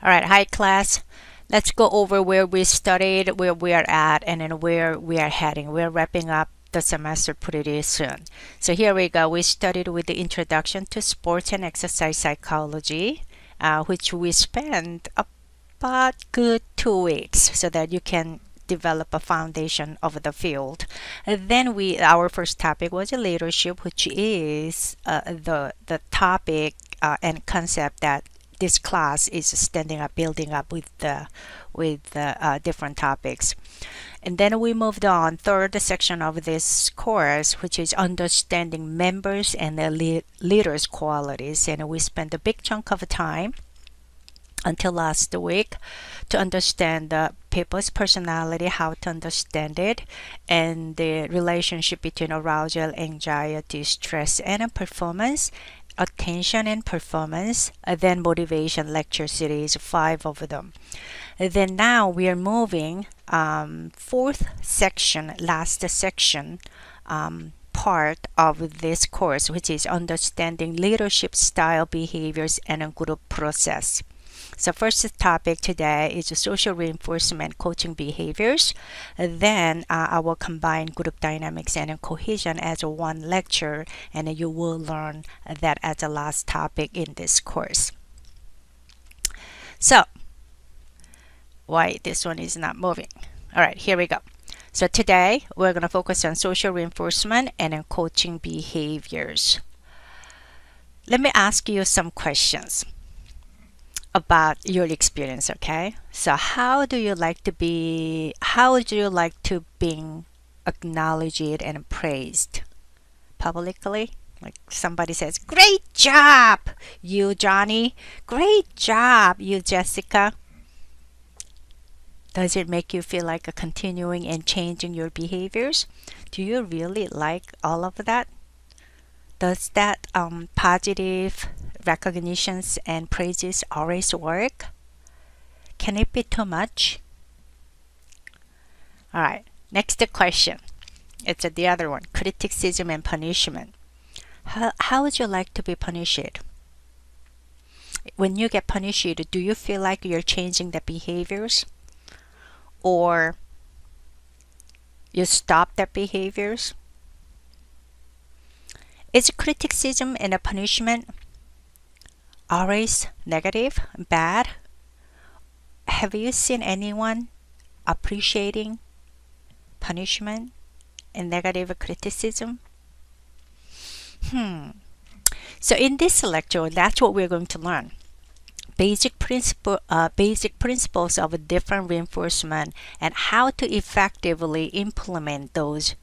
All right, hi class. Let's go over where we studied, where we are at, and then where we are heading. We're wrapping up the semester pretty soon. So here we go. We studied with the introduction to sports and exercise psychology, which we spent about good 2 weeks so that you can develop a foundation of the field. And then our first topic was leadership, which is the topic and concept that this class is standing up, building up with the different topics. And then we moved on, third section of this course, which is understanding members and the leaders' qualities. And we spent a big chunk of time until last week to understand the people's personality, how to understand it, and the relationship between arousal, anxiety, stress, and performance, attention and performance, then motivation lecture series, 5 of them. Then now we are moving fourth section, last section, part of this course, which is understanding leadership style, behaviors, and a group process. So first topic today is social reinforcement coaching behaviors. Then I will combine group dynamics and cohesion as one lecture, and you will learn that as the last topic in this course. So why this one is not moving? All right, here we go. So today we're going to focus on social reinforcement and coaching behaviors. Let me ask you some questions about your experience, okay? So how would you like to be acknowledged and praised publicly? Like somebody says, great job, you Johnny, great job, you Jessica. Does it make you feel like continuing and changing your behaviors? Do you really like all of that? Does that positive recognitions and praises always work? Can it be too much? All right, next question. It's the other one, criticism and punishment. How would you like to be punished? When you get punished, do you feel like you're changing the behaviors? Or you stop their behaviors? Is criticism and a punishment always negative, bad? Have you seen anyone appreciating punishment and negative criticism? So in this lecture, that's what we're going to learn. Basic principles of different reinforcement and how to effectively implement those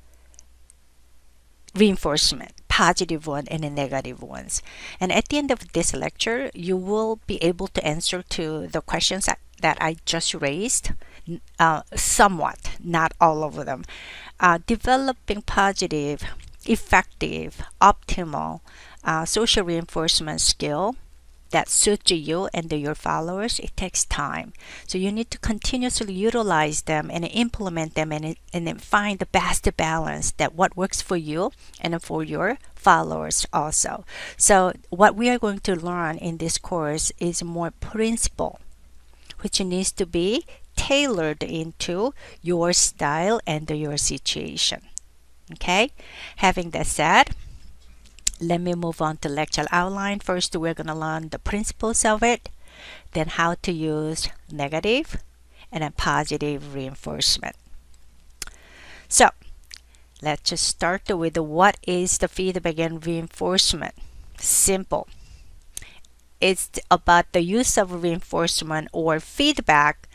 reinforcement, positive one and negative ones. And at the end of this lecture, you will be able to answer to the questions that I just raised, somewhat, not all of them. Developing positive, effective, optimal social reinforcement skill that suits you and your followers, it takes time. So you need to continuously utilize them and implement them and then find the best balance that what works for you and for your followers also. So what we are going to learn in this course is more principle, which needs to be tailored into your style and your situation. Okay? Having that said, let me move on to lecture outline. First, we're going to learn the principles of it, then how to use negative and then positive reinforcement. So, let's just start with what is the feedback and reinforcement. Simple. It's about the use of reinforcement or feedback,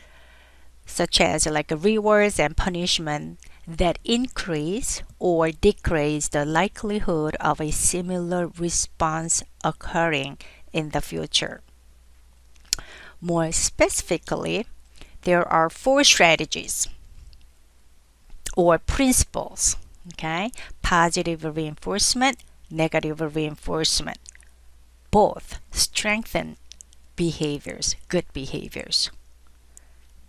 such as like rewards and punishment, that increase or decrease the likelihood of a similar response occurring in the future. More specifically, there are 4 strategies or principles, okay? Positive reinforcement, negative reinforcement. Both strengthen behaviors, good behaviors.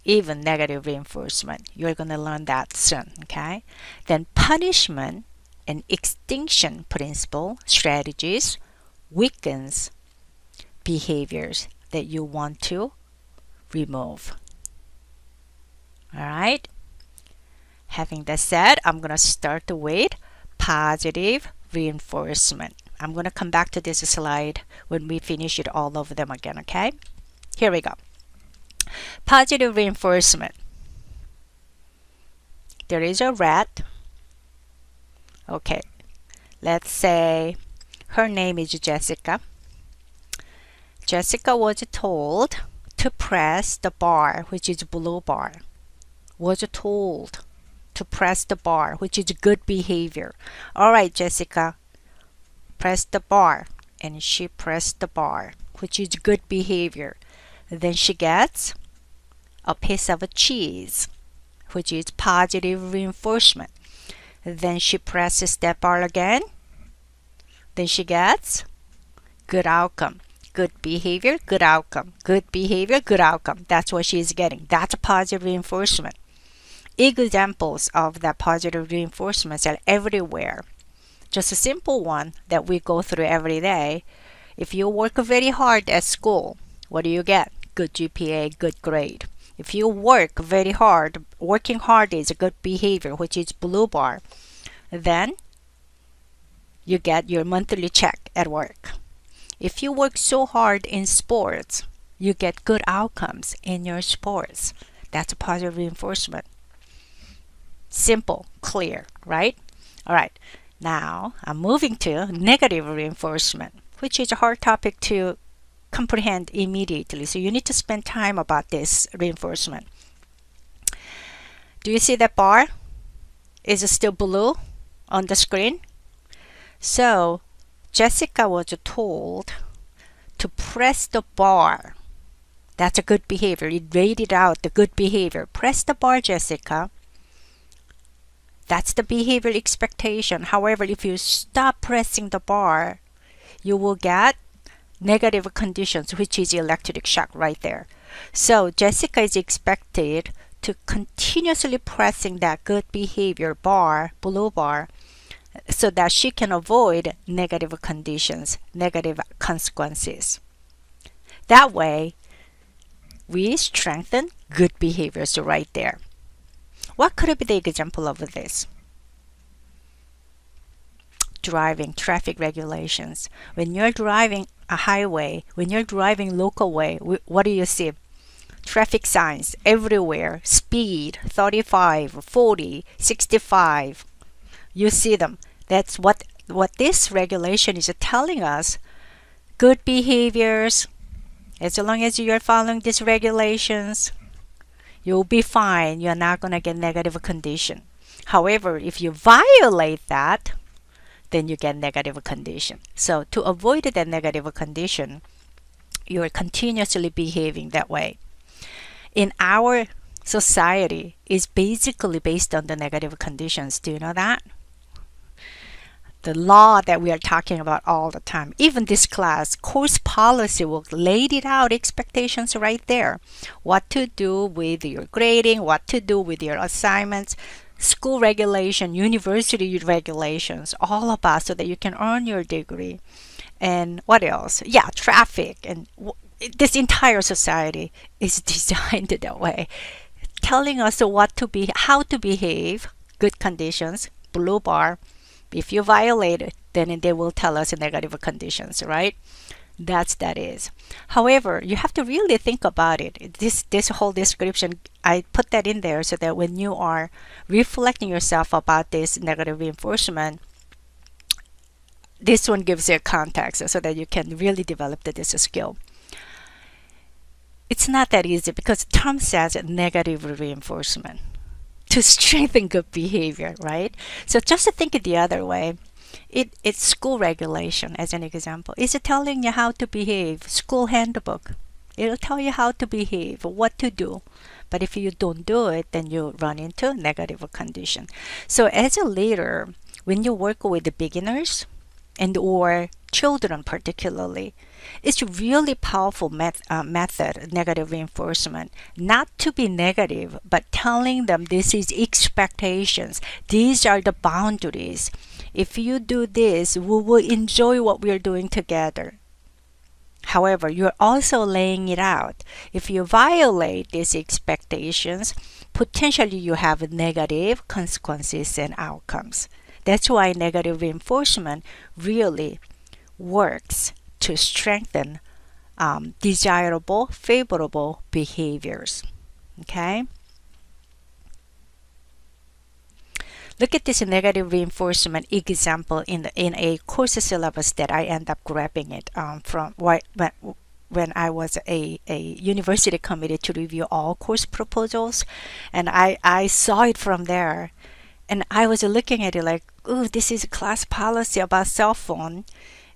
Even negative reinforcement. You're going to learn that soon, okay? Then punishment and extinction principle strategies weakens behaviors that you want to remove. All right. Having that said, I'm going to start with positive reinforcement. I'm going to come back to this slide when we finish it all of them again, okay? Here we go. Positive reinforcement. There is a rat. Okay, let's say her name is Jessica. Jessica was told to press the bar, which is blue bar. Was told to press the bar, which is good behavior. All right, Jessica, press the bar. And she pressed the bar, which is good behavior. Then she gets a piece of cheese, which is positive reinforcement. Then she presses that bar again. Then she gets good outcome. Good behavior, good outcome. Good behavior, good outcome. That's what she's getting. That's a positive reinforcement. Examples of that positive reinforcements are everywhere. Just a simple one that we go through every day. If you work very hard at school, what do you get? Good GPA, good grade. If you work very hard, working hard is a good behavior, which is blue bar, then you get your monthly check at work. If you work so hard in sports, you get good outcomes in your sports. That's a positive reinforcement. Simple, clear, right? All right, now I'm moving to negative reinforcement, which is a hard topic to comprehend immediately. So you need to spend time about this reinforcement. Do you see that bar? Is it still blue on the screen? So Jessica was told to press the bar. That's a good behavior. It rated out the good behavior. Press the bar, Jessica. That's the behavior expectation. However, if you stop pressing the bar, you will get negative conditions, which is electric shock right there. So Jessica is expected to continuously pressing that good behavior bar, blue bar, so that she can avoid negative conditions, negative consequences. That way, we strengthen good behaviors right there. What could be the example of this? Driving, traffic regulations. When you're driving a highway, when you're driving local way, what do you see? Traffic signs everywhere. Speed, 35, 40, 65. You see them. That's what this regulation is telling us. Good behaviors. As long as you're following these regulations, you'll be fine. You're not going to get negative condition. However, if you violate that, then you get negative condition. So to avoid that negative condition, you're continuously behaving that way. In our society, is basically based on the negative conditions. Do you know that? The law that we are talking about all the time. Even this class, course policy will lay it out, expectations right there. What to do with your grading, what to do with your assignments, school regulation, university regulations, all about so that you can earn your degree. And what else? Yeah, traffic. And this entire society is designed that way, telling us what to be, how to behave, good conditions, blue bar. If you violate it, then they will tell us negative conditions, right? That is. However, you have to really think about it. This whole description, I put that in there so that when you are reflecting yourself about this negative reinforcement, this one gives you context so that you can really develop this skill. It's not that easy because the term says negative reinforcement to strengthen good behavior, right? So just to think it the other way, it's school regulation as an example. Is it telling you how to behave? School handbook. It'll tell you how to behave, what to do. But if you don't do it, then you run into negative condition. So as a leader, when you work with the beginners and or children particularly, it's really powerful method, negative reinforcement, not to be negative, but telling them this is expectations. These are the boundaries. If you do this, we will enjoy what we are doing together. However, you're also laying it out. If you violate these expectations, potentially you have negative consequences and outcomes. That's why negative reinforcement really works to strengthen desirable, favorable behaviors. Okay? Look at this negative reinforcement example in a course syllabus that I end up grabbing it from when I was a university committee to review all course proposals, and I saw it from there, and I was looking at it like, oh, this is a class policy about cell phone.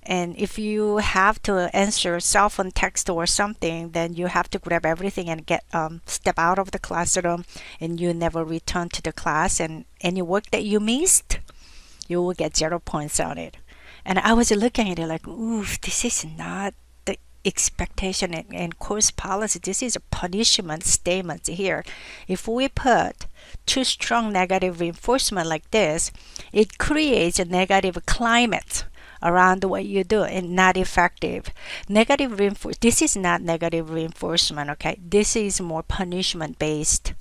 And if you have to answer cell phone text or something, then you have to grab everything and get step out of the classroom, and you never return to the class. And any work that you missed, you will get 0 points on it. And I was looking at it like, ooh, this is not the expectation and course policy. This is a punishment statement here. If we put too strong negative reinforcement like this, it creates a negative climate around what you do and not effective. Negative reinforcement, this is not negative reinforcement, okay? This is more punishment based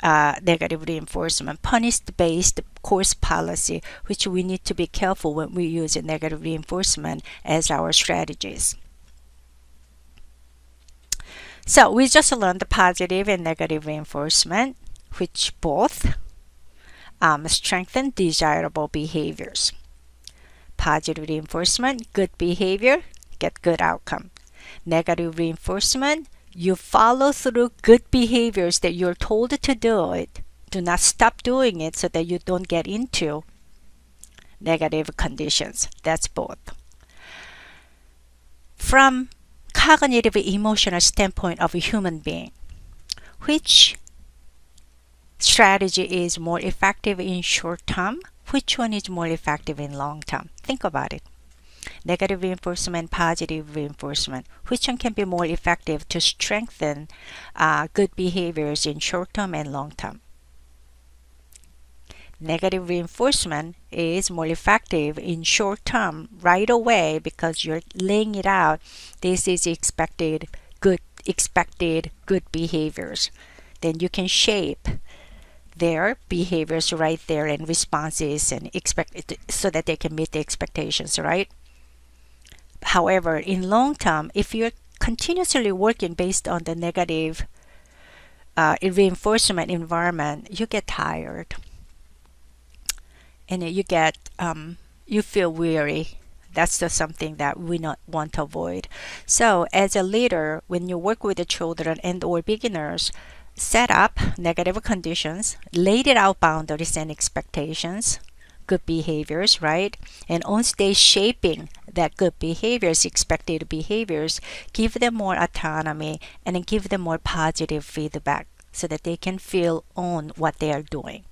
negative reinforcement, punishment based course policy, which we need to be careful when we use a negative reinforcement as our strategies. So we just learned the positive and negative reinforcement, which both strengthen desirable behaviors. Positive reinforcement, good behavior, get good outcome. Negative reinforcement, you follow through good behaviors that you're told to do it. Do not stop doing it so that you don't get into negative conditions. That's both. From cognitive emotional standpoint of a human being, which strategy is more effective in short term? Which one is more effective in long term? Think about it. Negative reinforcement, positive reinforcement. Which one can be more effective to strengthen good behaviors in short term and long term? Negative reinforcement is more effective in short term right away because you're laying it out. This is expected good behaviors. Then you can shape their behaviors right there and responses and expect it so that they can meet the expectations, right? However, in long term, if you're continuously working based on the negative reinforcement environment, you get tired and you feel weary. That's just something that we not want to avoid. So as a leader, when you work with the children and or beginners, set up negative conditions, laid it out boundaries and expectations, good behaviors, right? And once they shaping that good behaviors, expected behaviors, give them more autonomy and then give them more positive feedback so that they can feel on what they are doing.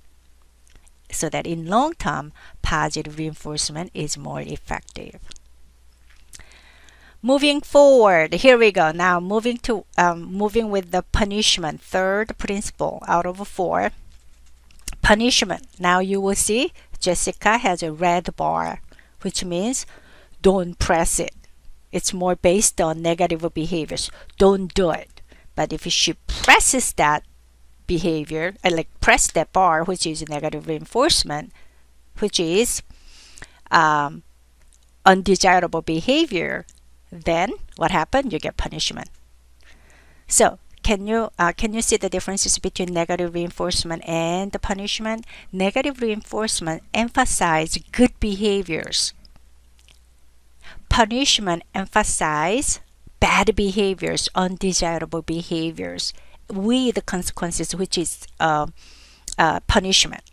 So that in long term, positive reinforcement is more effective. Moving forward, here we go. Now moving with the punishment, third principle out of 4. Punishment. Now you will see Jessica has a red bar, which means don't press it. It's more based on negative behaviors. Don't do it. But if she presses that behavior, like press that bar, which is negative reinforcement, which is undesirable behavior, then what happened? You get punishment. So can you see the differences between negative reinforcement and the punishment? Negative reinforcement emphasize good behaviors. Punishment emphasize bad behaviors, undesirable behaviors with the consequences, which is punishment.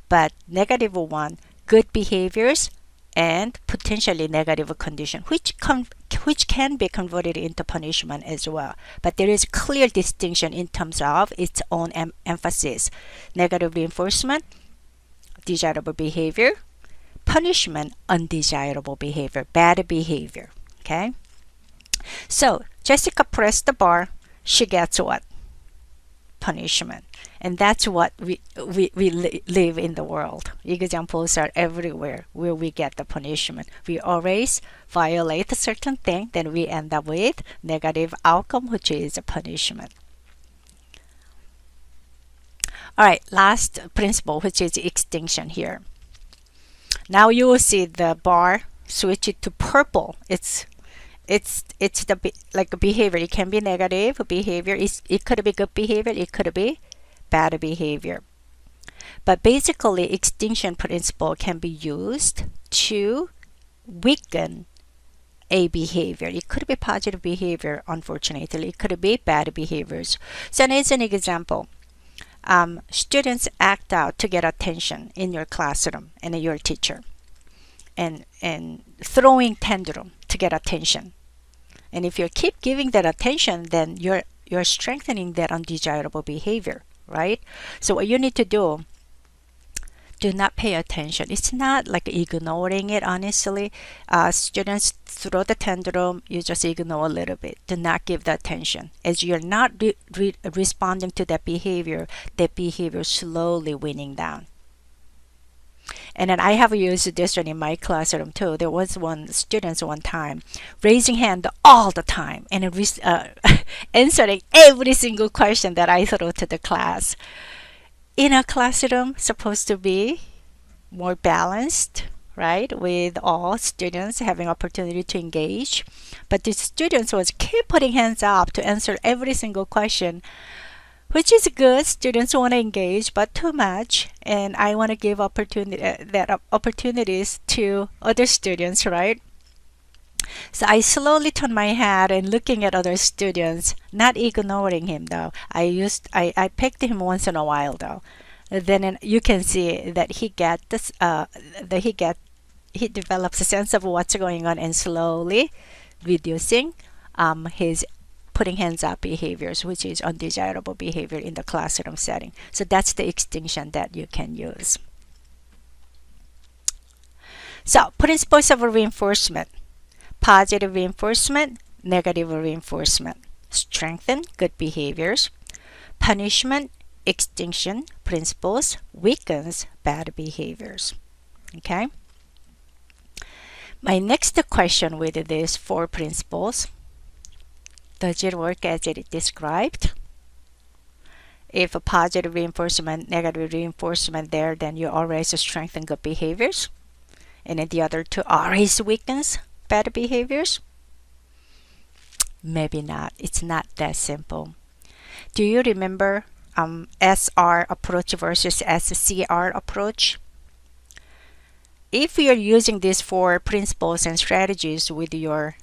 But negative one, good behaviors and potentially negative condition, which can be converted into punishment as well. But there is clear distinction in terms of its own emphasis. Negative reinforcement, desirable behavior. Punishment, undesirable behavior, bad behavior. Okay? So Jessica pressed the bar. She gets what? punishment. And that's what we live in the world. Examples are everywhere where we get the punishment. We always violate a certain thing, then we end up with negative outcome, which is a punishment. All right, last principle, which is extinction here. Now you will see the bar switch it to purple. It's the like a behavior. It can be negative behavior. It could be good behavior. It could be bad behavior. But basically, extinction principle can be used to weaken a behavior. It could be positive behavior, unfortunately. It could be bad behaviors. So as an example, students act out to get attention in your classroom and your teacher, and throwing tantrum to get attention. And if you keep giving that attention, then you're strengthening that undesirable behavior, right? So what you need to do not pay attention. It's not like ignoring it, honestly. Students throw the tantrum, you just ignore a little bit. Do not give the attention. As you're not responding to that behavior slowly winning down. And then I have used this one in my classroom too. There was one student one time raising hand all the time and answering every single question that I throw to the class. In a classroom supposed to be more balanced, right, with all students having opportunity to engage, but the students was keep putting hands up to answer every single question, which is good. Students want to engage, but too much, and I want to give opportunities to other students, right? So I slowly turned my head and looking at other students, not ignoring him though. I picked him once in a while though. Then you can see that he develops a sense of what's going on and slowly reducing his putting hands up behaviors, which is undesirable behavior in the classroom setting. So that's the extinction that you can use. So principles of reinforcement. Positive reinforcement, negative reinforcement. Strengthen good behaviors. Punishment, extinction principles weakens bad behaviors. Okay? My next question with these 4 principles. Does it work as it is described? If a positive reinforcement, negative reinforcement there, then you always strengthen good behaviors. And then the other 2 always weakens bad behaviors? Maybe not. It's not that simple. Do you remember SR approach versus SCR approach? If you're using these 4 principles and strategies with your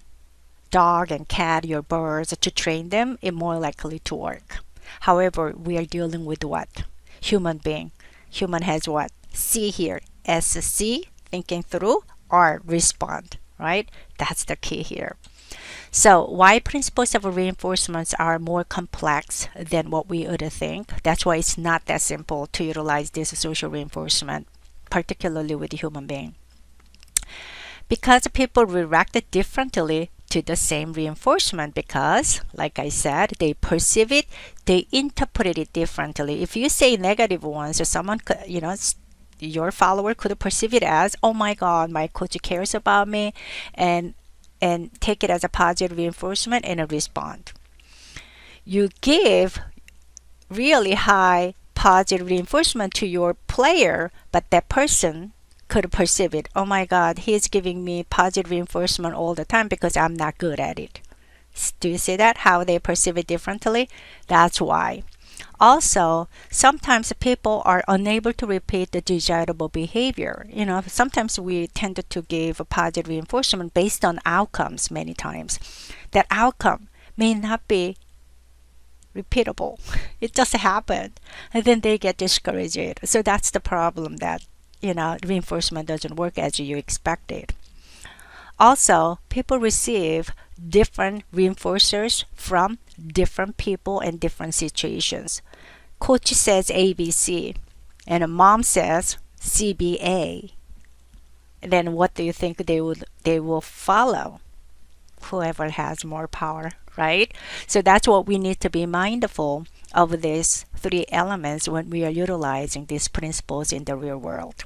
dog and cat, your birds, to train them, it's more likely to work. However, we are dealing with what? Human being. Human has what? C here. SC, thinking through, R, respond. Right? That's the key here. So why principles of reinforcements are more complex than what we would think? That's why it's not that simple to utilize this social reinforcement, particularly with the human being. Because people react differently to the same reinforcement because, like I said, they perceive it, they interpret it differently. If you say negative ones, someone could, your follower could perceive it as, oh my God, my coach cares about me, and take it as a positive reinforcement and respond. You give really high positive reinforcement to your player, but that person could perceive it, oh my God, he's giving me positive reinforcement all the time because I'm not good at it. Do you see that? How they perceive it differently? That's why. Also, sometimes people are unable to repeat the desirable behavior. Sometimes we tend to give a positive reinforcement based on outcomes many times. That outcome may not be repeatable. It just happened. And then they get discouraged. So that's the problem, that, reinforcement doesn't work as you expected. Also, people receive different reinforcers from different people and different situations. Coach says ABC and a mom says CBA. Then what do you think they will follow? whoever has more power, right? So that's what we need to be mindful of these three elements when we are utilizing these principles in the real world.